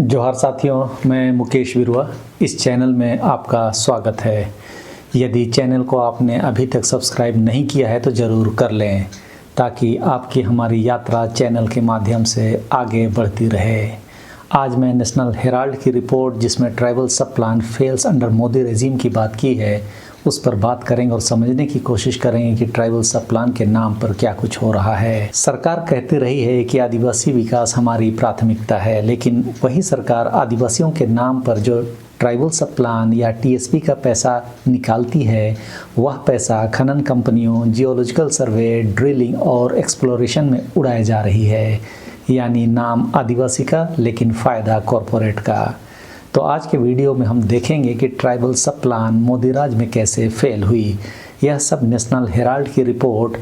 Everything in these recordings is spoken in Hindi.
जोहार साथियों, मैं मुकेश विरुआ। इस चैनल में आपका स्वागत है। यदि चैनल को आपने अभी तक सब्सक्राइब नहीं किया है तो ज़रूर कर लें ताकि आपकी हमारी यात्रा चैनल के माध्यम से आगे बढ़ती रहे। आज मैं नेशनल हेराल्ड की रिपोर्ट जिसमें ट्राइबल सब plan fails under Modi regime की बात की है उस पर बात करेंगे और समझने की कोशिश करेंगे कि ट्राइबल सब प्लान के नाम पर क्या कुछ हो रहा है। सरकार कहती रही है कि आदिवासी विकास हमारी प्राथमिकता है, लेकिन वही सरकार आदिवासियों के नाम पर जो ट्राइबल सब प्लान या टीएसपी का पैसा निकालती है वह पैसा खनन कंपनियों, जियोलॉजिकल सर्वे, ड्रिलिंग और एक्सप्लोरेशन में उड़ाया जा रही है। यानी नाम आदिवासी का लेकिन फ़ायदा कॉरपोरेट का। तो आज के वीडियो में हम देखेंगे कि ट्राइबल सब प्लान मोदी राज में कैसे फेल हुई। यह सब नेशनल हेराल्ड की रिपोर्ट,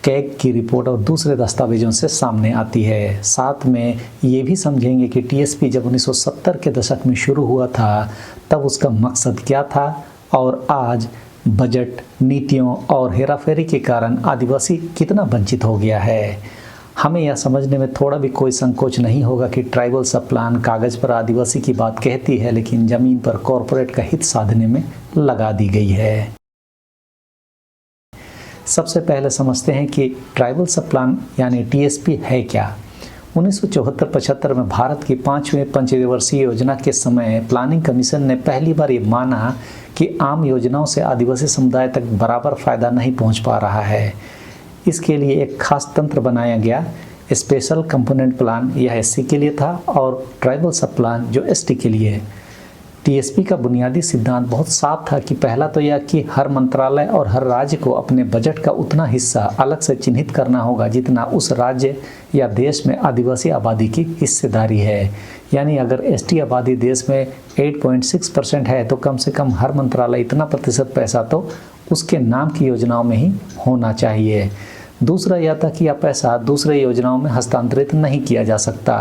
कैग की रिपोर्ट और दूसरे दस्तावेजों से सामने आती है। साथ में ये भी समझेंगे कि टीएसपी जब 1970 के दशक में शुरू हुआ था तब उसका मकसद क्या था और आज बजट, नीतियों और हेराफेरी के कारण आदिवासी कितना वंचित हो गया है। हमें यह समझने में थोड़ा भी कोई संकोच नहीं होगा कि ट्राइबल सब प्लान कागज़ पर आदिवासी की बात कहती है लेकिन ज़मीन पर कॉरपोरेट का हित साधने में लगा दी गई है। सबसे पहले समझते हैं कि ट्राइबल सब प्लान यानी टीएसपी है क्या। 1974-75 में भारत की 5वीं पंचवर्षीय योजना के समय प्लानिंग कमीशन ने पहली बार ये माना कि आम योजनाओं से आदिवासी समुदाय तक बराबर फ़ायदा नहीं पहुंच पा रहा है। इसके लिए एक खास तंत्र बनाया गया। स्पेशल कंपोनेंट प्लान यह एससी के लिए था और ट्राइबल सब प्लान जो एसटी के लिए। टीएसपी का बुनियादी सिद्धांत बहुत साफ था कि पहला तो यह कि हर मंत्रालय और हर राज्य को अपने बजट का उतना हिस्सा अलग से चिन्हित करना होगा जितना उस राज्य या देश में आदिवासी आबादी की हिस्सेदारी है। यानी अगर एसटी आबादी देश में 8.6% है तो कम से कम हर मंत्रालय इतना प्रतिशत पैसा तो उसके नाम की योजनाओं में ही होना चाहिए। दूसरा यह था कि यह पैसा दूसरे योजनाओं में हस्तांतरित नहीं किया जा सकता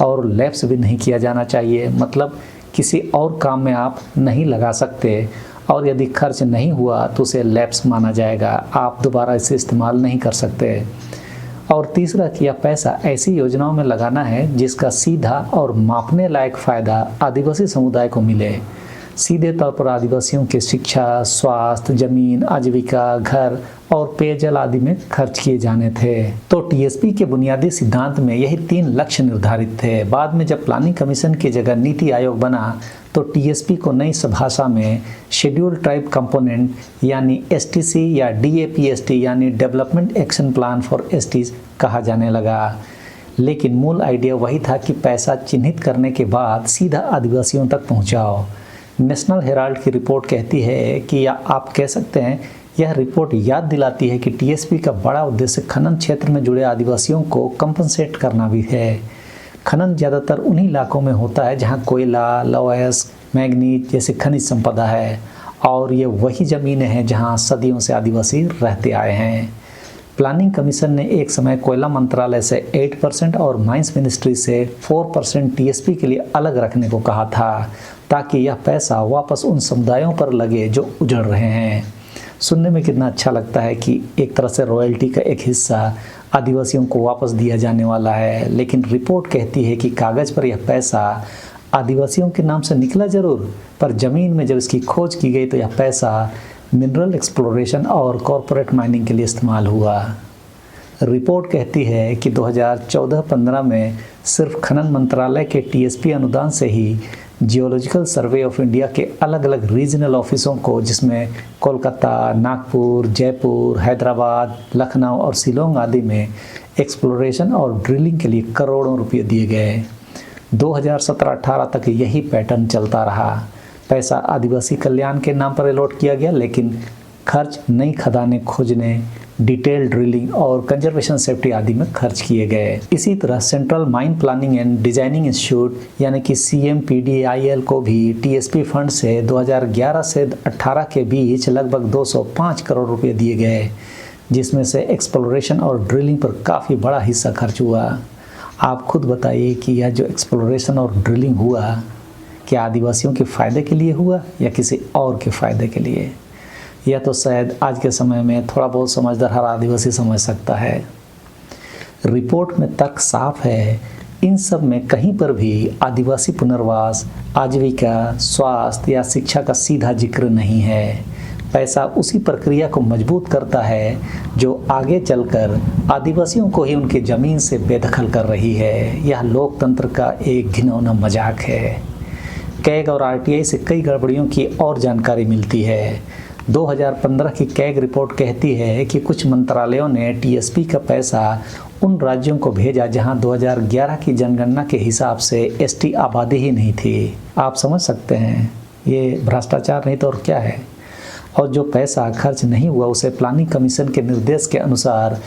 और लैप्स भी नहीं किया जाना चाहिए। मतलब किसी और काम में आप नहीं लगा सकते और यदि खर्च नहीं हुआ तो उसे लैप्स माना जाएगा, आप दोबारा इसे इस्तेमाल नहीं कर सकते। और तीसरा कि यह पैसा ऐसी योजनाओं में लगाना है जिसका सीधा और मापने लायक फ़ायदा आदिवासी समुदाय को मिले। सीधे तौर पर आदिवासियों के शिक्षा, स्वास्थ्य, जमीन, आजीविका, घर और पेयजल आदि में खर्च किए जाने थे। तो टीएसपी के बुनियादी सिद्धांत में यही 3 लक्ष्य निर्धारित थे। बाद में जब प्लानिंग कमीशन की जगह नीति आयोग बना तो टीएसपी को नई भाषा में शेड्यूल्ड ट्राइब कंपोनेंट यानी एसटीसी या डीएपीएसटी यानी development action plan for STs कहा जाने लगा। लेकिन मूल आइडिया वही था कि पैसा चिन्हित करने के बाद सीधा आदिवासियों तक पहुँचाओ। नेशनल हेराल्ड की रिपोर्ट कहती है कि या आप कह सकते हैं यह रिपोर्ट याद दिलाती है कि टीएसपी का बड़ा उद्देश्य खनन क्षेत्र में जुड़े आदिवासियों को कंपनसेट करना भी है। खनन ज़्यादातर उन्हीं इलाकों में होता है जहां कोयला, लौह, मैग्नीज जैसे खनिज संपदा है और ये वही ज़मीनें हैं जहां सदियों से आदिवासी रहते आए हैं। प्लानिंग कमीशन ने एक समय कोयला मंत्रालय से 8% और माइंस मिनिस्ट्री से 4% टीएसपी के लिए अलग रखने को कहा था ताकि यह पैसा वापस उन समुदायों पर लगे जो उजड़ रहे हैं। सुनने में कितना अच्छा लगता है कि एक तरह से रॉयल्टी का एक हिस्सा आदिवासियों को वापस दिया जाने वाला है। लेकिन रिपोर्ट कहती है कि कागज़ पर यह पैसा आदिवासियों के नाम से निकला जरूर, पर ज़मीन में जब इसकी खोज की गई तो यह पैसा मिनरल एक्सप्लोरेशन और कॉरपोरेट माइनिंग के लिए इस्तेमाल हुआ। रिपोर्ट कहती है कि 2014-15 में सिर्फ खनन मंत्रालय के टीएसपी अनुदान से ही जियोलॉजिकल सर्वे ऑफ इंडिया के अलग अलग रीजनल ऑफिसों को, जिसमें कोलकाता, नागपुर, जयपुर, हैदराबाद, लखनऊ और शिलोंग आदि में एक्सप्लोरेशन और ड्रिलिंग के लिए करोड़ों रुपये दिए गए। 2017-18 तक यही पैटर्न चलता रहा। पैसा आदिवासी कल्याण के नाम पर अलॉट किया गया लेकिन खर्च नई खदानें खोजने, डिटेल ड्रिलिंग और कंजर्वेशन सेफ्टी आदि में खर्च किए गए। इसी तरह central mine planning and designing institute यानी कि CMPDIL को भी टीएसपी फंड से 2011 से 18 के बीच लगभग 205 करोड़ रुपए दिए गए, जिसमें से एक्सप्लोरेशन और ड्रिलिंग पर काफ़ी बड़ा हिस्सा खर्च हुआ। आप खुद बताइए कि यह जो एक्सप्लोरेशन और ड्रिलिंग हुआ क्या आदिवासियों के फ़ायदे के लिए हुआ या किसी और के फ़ायदे के लिए? यह तो शायद आज के समय में थोड़ा बहुत समझदार हर आदिवासी समझ सकता है। रिपोर्ट में तर्क साफ है इन सब में कहीं पर भी आदिवासी पुनर्वास, आजीविका, स्वास्थ्य या शिक्षा का सीधा जिक्र नहीं है। पैसा उसी प्रक्रिया को मजबूत करता है जो आगे चलकर आदिवासियों को ही उनकी ज़मीन से बेदखल कर रही है। यह लोकतंत्र का एक घिनौना मजाक है। कैग और आरटीआई से कई गड़बड़ियों की और जानकारी मिलती है। 2015 की कैग रिपोर्ट कहती है कि कुछ मंत्रालयों ने टीएसपी का पैसा उन राज्यों को भेजा जहां 2011 की जनगणना के हिसाब से एसटी आबादी ही नहीं थी। आप समझ सकते हैं, ये भ्रष्टाचार नहीं तो और क्या है। और जो पैसा खर्च नहीं हुआ उसे प्लानिंग कमीशन के निर्देश के अनुसार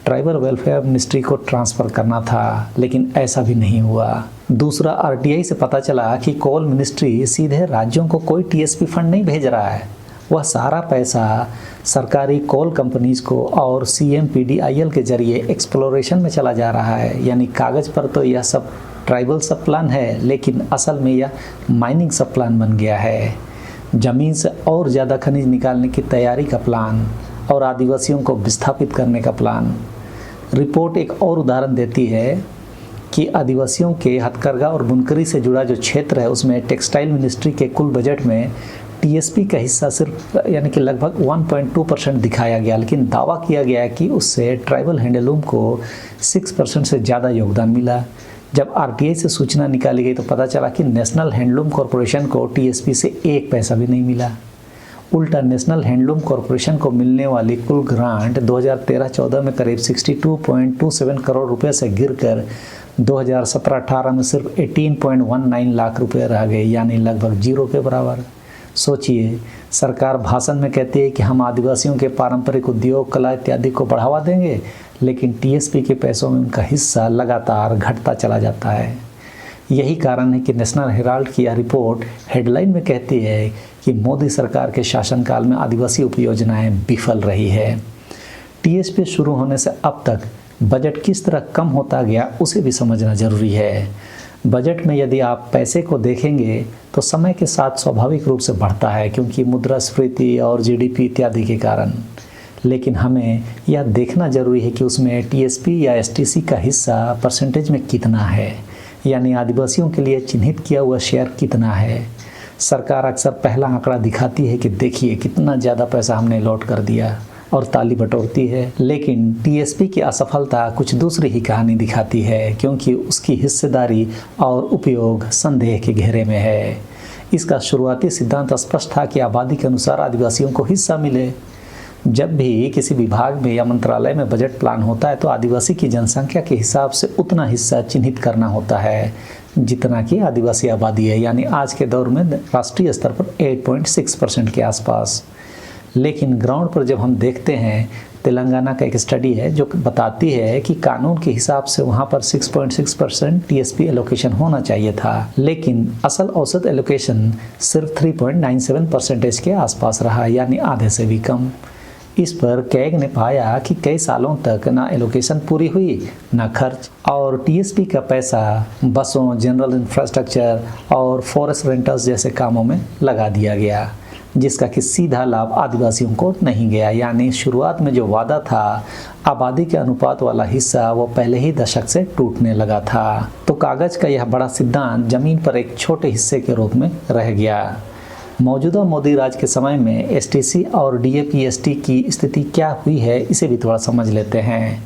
ट्राइबल वेलफेयर मिनिस्ट्री को ट्रांसफ़र करना था, लेकिन ऐसा भी नहीं हुआ। दूसरा, आरटीआई से पता चला कि कोल मिनिस्ट्री सीधे राज्यों को कोई टीएसपी फंड नहीं भेज रहा है। वह सारा पैसा सरकारी कोल कंपनीज को और सीएमपीडीआईएल के जरिए एक्सप्लोरेशन में चला जा रहा है। यानी कागज़ पर तो यह सब ट्राइबल सब प्लान है, लेकिन असल में यह माइनिंग सब प्लान बन गया है। ज़मीन से और ज़्यादा खनिज निकालने की तैयारी का प्लान और आदिवासियों को विस्थापित करने का प्लान। रिपोर्ट एक और उदाहरण देती है कि आदिवासियों के हथकरघा और बुनकरी से जुड़ा जो क्षेत्र है उसमें टेक्सटाइल मिनिस्ट्री के कुल बजट में टीएसपी का हिस्सा सिर्फ यानी कि लगभग 1.2% दिखाया गया, लेकिन दावा किया गया कि उससे ट्राइबल हैंडलूम को 6% से ज़्यादा योगदान मिला। जब आरटीआई से सूचना निकाली गई तो पता चला कि नेशनल हैंडलूम कॉरपोरेशन को टीएसपी से एक पैसा भी नहीं मिला। उल्टा नेशनल हैंडलूम कॉरपोरेशन को मिलने वाली कुल ग्रांट 2013-14 में करीब 62.27 करोड़ रुपए से गिरकर 2017-18 में सिर्फ 18.19 लाख रुपए रह गए, यानी लगभग जीरो के बराबर। सोचिए, सरकार भाषण में कहती है कि हम आदिवासियों के पारंपरिक उद्योग, कला इत्यादि को बढ़ावा देंगे, लेकिन टीएसपी के पैसों में उनका हिस्सा लगातार घटता चला जाता है। यही कारण है कि नेशनल हेराल्ड की यह रिपोर्ट हेडलाइन में कहती है कि मोदी सरकार के शासनकाल में आदिवासी उपयोजनाएं विफल रही है। टीएसपी शुरू होने से अब तक बजट किस तरह कम होता गया उसे भी समझना जरूरी है। बजट में यदि आप पैसे को देखेंगे तो समय के साथ स्वाभाविक रूप से बढ़ता है, क्योंकि मुद्रास्फीति और जीडीपी इत्यादि के कारण। लेकिन हमें यह देखना जरूरी है कि उसमें टीएसपी या एसटीसी का हिस्सा परसेंटेज में कितना है, यानी आदिवासियों के लिए चिन्हित किया हुआ शेयर कितना है। सरकार अक्सर पहला आंकड़ा दिखाती है कि देखिए कितना ज़्यादा पैसा हमने लौट कर दिया, और ताली बटोरती है। लेकिन टीएसपी की असफलता कुछ दूसरी ही कहानी दिखाती है, क्योंकि उसकी हिस्सेदारी और उपयोग संदेह के घेरे में है। इसका शुरुआती सिद्धांत स्पष्ट था कि आबादी के अनुसार आदिवासियों को हिस्सा मिले। जब भी किसी विभाग में या मंत्रालय में बजट प्लान होता है तो आदिवासी की जनसंख्या के हिसाब से उतना हिस्सा चिन्हित करना होता है जितना कि आदिवासी आबादी है, यानी आज के दौर में राष्ट्रीय स्तर पर 8.6% के आसपास। लेकिन ग्राउंड पर जब हम देखते हैं, तेलंगाना का एक स्टडी है जो बताती है कि कानून के हिसाब से वहाँ पर 6.6% टीएसपी एलोकेशन होना चाहिए था, लेकिन असल औसत एलोकेशन सिर्फ 3.97% के आसपास रहा, यानी आधे से भी कम। इस पर कैग ने पाया कि कई सालों तक ना एलोकेशन पूरी हुई ना खर्च, और टीएसपी का पैसा बसों, जनरल इंफ्रास्ट्रक्चर और फॉरेस्ट रेंटल्स जैसे कामों में लगा दिया गया, जिसका कि सीधा लाभ आदिवासियों को नहीं गया। यानी शुरुआत में जो वादा था आबादी के अनुपात वाला हिस्सा वो पहले ही दशक से टूटने लगा था। तो कागज का यह बड़ा सिद्धांत जमीन पर एक छोटे हिस्से के रूप में रह गया। मौजूदा मोदी राज के समय में एसटीसी और डीएपीएसटी की स्थिति क्या हुई है इसे भी थोड़ा समझ लेते हैं।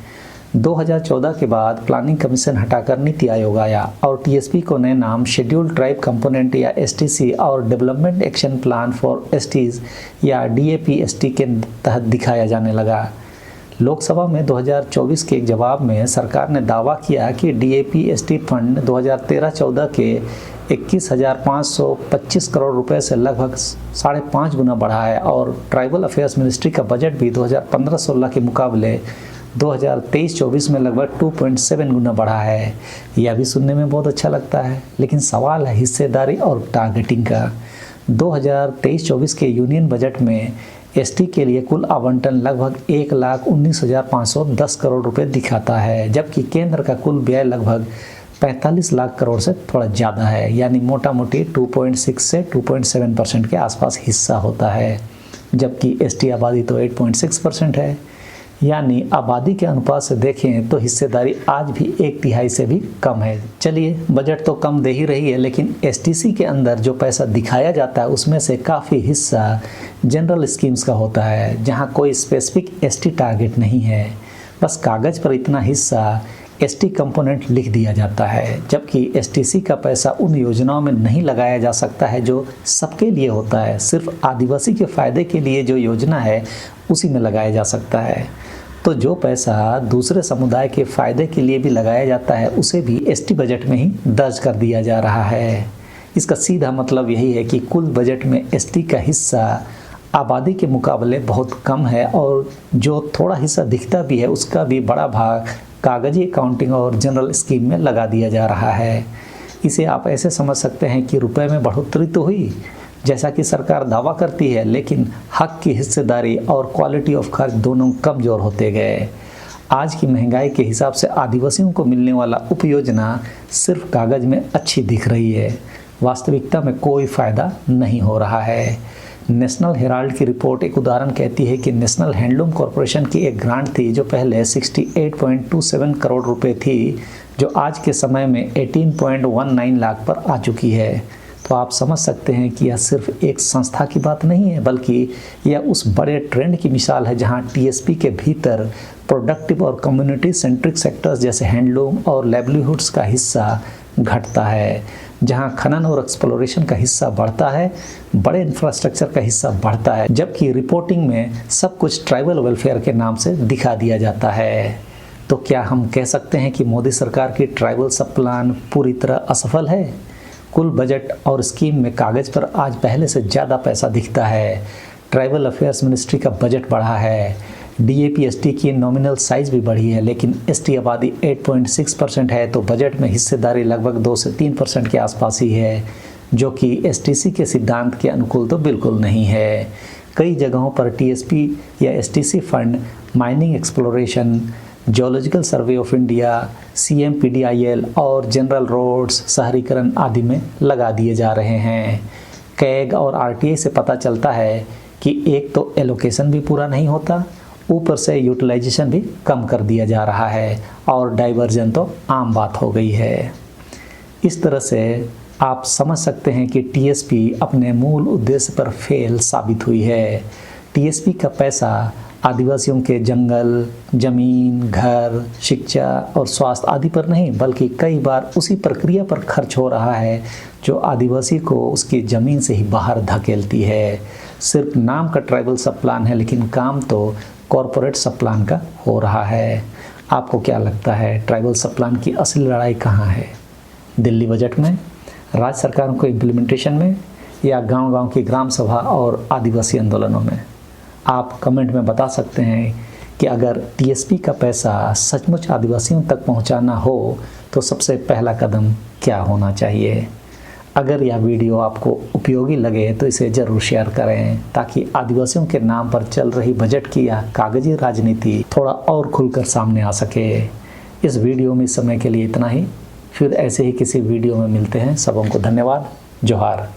2014 के बाद प्लानिंग कमीशन हटाकर नीति आयोग आया और टीएसपी को नए नाम शेड्यूल्ड ट्राइब कंपोनेंट या एसटीसी और development action plan for STs या डीएपीएसटी के तहत दिखाया जाने लगा। लोकसभा में 2024 के एक जवाब में सरकार ने दावा किया कि डीएपीएसटी फंड 2013-14 के 21,525 करोड़ रुपए से लगभग 5.5 गुना बढ़ा है, और ट्राइबल अफेयर्स मिनिस्ट्री का बजट भी 2015-16 के मुकाबले 2023-24 में लगभग 2.7 गुना बढ़ा है। यह भी सुनने में बहुत अच्छा लगता है, लेकिन सवाल है हिस्सेदारी और टारगेटिंग का। 2023-24 के यूनियन बजट में एसटी के लिए कुल आवंटन लगभग 1,19,510 करोड़ रुपए दिखाता है, जबकि केंद्र का कुल व्यय लगभग 45 लाख करोड़ से थोड़ा ज़्यादा है, यानी मोटा मोटी 2.6 से 2.7% के आसपास हिस्सा होता है, जबकि एसटी आबादी तो 8.6% है। यानी आबादी के अनुपात से देखें तो हिस्सेदारी आज भी 1/3 से भी कम है। चलिए, बजट तो कम दे ही रही है, लेकिन एसटीसी के अंदर जो पैसा दिखाया जाता है उसमें से काफ़ी हिस्सा जनरल स्कीम्स का होता है, जहां कोई स्पेसिफिक एसटी टारगेट नहीं है। बस कागज़ पर इतना हिस्सा एसटी कंपोनेंट लिख दिया जाता है, जबकि एसटीसी का पैसा उन योजनाओं में नहीं लगाया जा सकता है जो सबके लिए होता है। सिर्फ आदिवासी के फ़ायदे के लिए जो योजना है उसी में लगाया जा सकता है। तो जो पैसा दूसरे समुदाय के फ़ायदे के लिए भी लगाया जाता है उसे भी एसटी बजट में ही दर्ज कर दिया जा रहा है। इसका सीधा मतलब यही है कि कुल बजट में एसटी का हिस्सा आबादी के मुकाबले बहुत कम है, और जो थोड़ा हिस्सा दिखता भी है उसका भी बड़ा भाग कागजी अकाउंटिंग और जनरल स्कीम में लगा दिया जा रहा है। इसे आप ऐसे समझ सकते हैं कि रुपए में बढ़ोतरी तो हुई जैसा कि सरकार दावा करती है, लेकिन हक की हिस्सेदारी और क्वालिटी ऑफ खर्च दोनों कमज़ोर होते गए। आज की महंगाई के हिसाब से आदिवासियों को मिलने वाला उपयोजना सिर्फ कागज़ में अच्छी दिख रही है, वास्तविकता में कोई फ़ायदा नहीं हो रहा है। नेशनल हेराल्ड की रिपोर्ट एक उदाहरण कहती है कि नेशनल हैंडलूम कॉरपोरेशन की एक ग्रांट थी जो पहले 68.27 करोड़ रुपए थी, जो आज के समय में 18.19 लाख पर आ चुकी है। तो आप समझ सकते हैं कि यह सिर्फ एक संस्था की बात नहीं है, बल्कि यह उस बड़े ट्रेंड की मिसाल है जहां टीएसपी के भीतर प्रोडक्टिव और कम्युनिटी सेंट्रिक सेक्टर्स जैसे हैंडलूम और लाइवलीहुड्स का हिस्सा घटता है। जहां खनन और एक्सप्लोरेशन का हिस्सा बढ़ता है, बड़े इंफ्रास्ट्रक्चर का हिस्सा बढ़ता है, जबकि रिपोर्टिंग में सब कुछ ट्राइबल वेलफेयर के नाम से दिखा दिया जाता है। तो क्या हम कह सकते हैं कि मोदी सरकार की ट्राइबल सब प्लान पूरी तरह असफल है? कुल बजट और स्कीम में कागज़ पर आज पहले से ज़्यादा पैसा दिखता है। ट्राइबल अफेयर्स मिनिस्ट्री का बजट बढ़ा है, डीएपी एसटी की नॉमिनल साइज़ भी बढ़ी है, लेकिन एसटी आबादी 8.6% है, तो बजट में हिस्सेदारी लगभग 2 से 3% के आसपास ही है, जो कि एसटीसी के सिद्धांत के अनुकूल तो बिल्कुल नहीं है। कई जगहों पर टीएसपी या STC fund mining exploration, geological survey of India, CMPDIL और जनरल रोड्स, शहरीकरण आदि में लगा दिए जा रहे हैं। कैग और आरटीआई से पता चलता है कि एक तो एलोकेशन भी पूरा नहीं होता, ऊपर से यूटिलाइजेशन भी कम कर दिया जा रहा है, और डाइवर्जन तो आम बात हो गई है। इस तरह से आप समझ सकते हैं कि टीएसपी अपने मूल उद्देश्य पर फेल साबित हुई है। टीएसपी का पैसा आदिवासियों के जंगल, जमीन, घर, शिक्षा और स्वास्थ्य आदि पर नहीं, बल्कि कई बार उसी प्रक्रिया पर खर्च हो रहा है जो आदिवासी को उसकी ज़मीन से ही बाहर धकेलती है। सिर्फ नाम का ट्राइबल सब प्लान है, लेकिन काम तो कॉरपोरेट सब प्लान का हो रहा है। आपको क्या लगता है, ट्राइबल सब प्लान की असली लड़ाई कहाँ है? दिल्ली बजट में, राज्य सरकारों को इम्प्लीमेंटेशन में, या गांव-गांव की ग्राम सभा और आदिवासी आंदोलनों में? आप कमेंट में बता सकते हैं कि अगर टीएसपी का पैसा सचमुच आदिवासियों तक पहुंचाना हो तो सबसे पहला कदम क्या होना चाहिए। अगर यह वीडियो आपको उपयोगी लगे तो इसे ज़रूर शेयर करें, ताकि आदिवासियों के नाम पर चल रही बजट की या कागजी राजनीति थोड़ा और खुलकर सामने आ सके। इस वीडियो में इस समय के लिए इतना ही, फिर ऐसे ही किसी वीडियो में मिलते हैं। सबों को धन्यवाद। जोहार।